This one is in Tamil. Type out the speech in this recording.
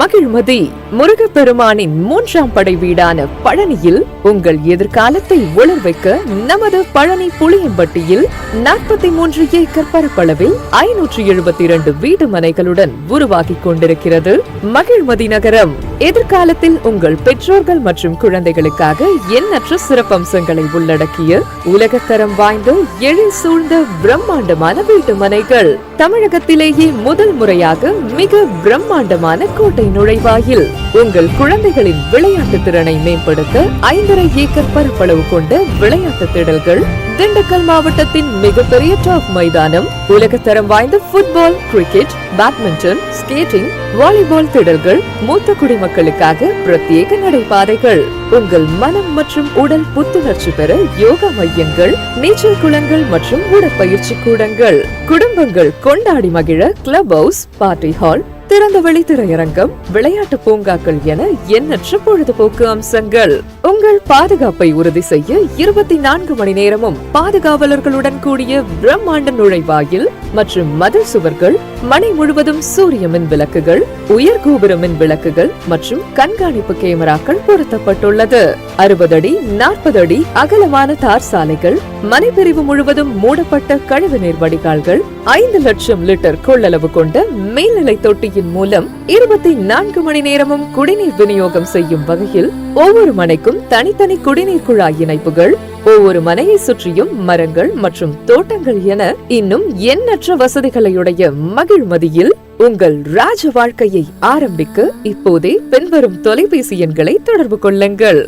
மகிழ்மதி முருகப்பெருமானின் 3ஆம் படை வீடான பழனியில் உங்கள் எதிர்காலத்தை ஒளிர் வைக்க நமது பழனி புளியம்பட்டியில் 43 ஏக்கர் பரப்பளவில் 572 வீடு மனைகளுடன் உருவாகிக் கொண்டிருக்கிறது மகிழ்மதி நகரம். எதிர்காலத்தில் உங்கள் பெற்றோர்கள் மற்றும் குழந்தைகளுக்காக எண்ணற்ற சிறப்பம்சங்களை உள்ளடக்கிய உலகத்தரம் வாய்ந்த எழில் சூழ்ந்த பிரம்மாண்டமான வீட்டு மனைகள். தமிழகத்திலேயே முதல் முறையாக மிக பிரம்மாண்டமான கோட்டை நுழைவாயில் உங்கள் குழந்தைகளின் விளையாட்டு திறனை மேம்படுத்த 5.5 ஏக்கர் பரப்பளவு கொண்ட விளையாட்டு திடல்கள், திண்டுக்கல் மாவட்டத்தின் மிகப்பெரிய டாப் மைதானம், உலகத்தரம் வாய்ந்த football, cricket, badminton, skating, volleyball திடல்கள், மூத்த குடிமக்களுக்காக பிரத்யேக நடைபாதைகள், உங்கள் மனம் மற்றும் உடல் புத்துணர்ச்சி பெற யோகா மையங்கள், நீச்சல் குளங்கள் மற்றும் உடற்பயிற்சி கூடங்கள், குடும்பங்கள் கொண்டாடி மகிழ கிளப் ஹவுஸ், பார்ட்டி ஹால், திறந்தவெளி திரையரங்கம், விளையாட்டு பூங்காக்கள் என எண்ணற்ற பொழுதுபோக்கு அம்சங்கள். உங்கள் பாதுகாப்பை உறுதி செய்ய 24 மணி நேரமும் பாதுகாவலர்களுடன் கூடிய பிரம்மாண்ட நுழைவாயில் மற்றும் மதில் சுவர்கள், மனை முழுவதும் சூரிய மின் விளக்குகள், உயர் கோபுர மின் விளக்குகள் மற்றும் கண்காணிப்பு கேமராக்கள் பொருத்தப்பட்டுள்ளது. 60 அடி 40 அடி அகலமான தார் சாலைகள், மனைப்பிரிவு முழுவதும் மூடப்பட்ட கழிவுநீர் வடிகால்கள், 5 லட்சம் லிட்டர் கொள்ளளவு கொண்ட மேல்நிலை தொட்டியின் மூலம் 24 மணி நேரமும் குடிநீர் விநியோகம் செய்யும் வகையில் ஒவ்வொரு மனைக்கும் தனித்தனி குடிநீர் குழாய் இணைப்புகள், ஒவ்வொரு மனையை சுற்றியும் மரங்கள் மற்றும் தோட்டங்கள் என இன்னும் எண்ணற்ற வசதிகளையுடைய மகிழ்மதியில் உங்கள் ராஜ வாழ்க்கையை ஆரம்பிக்க இப்போதே பின்வரும் தொலைபேசி எண்களை தொடர்பு கொள்ளுங்கள்.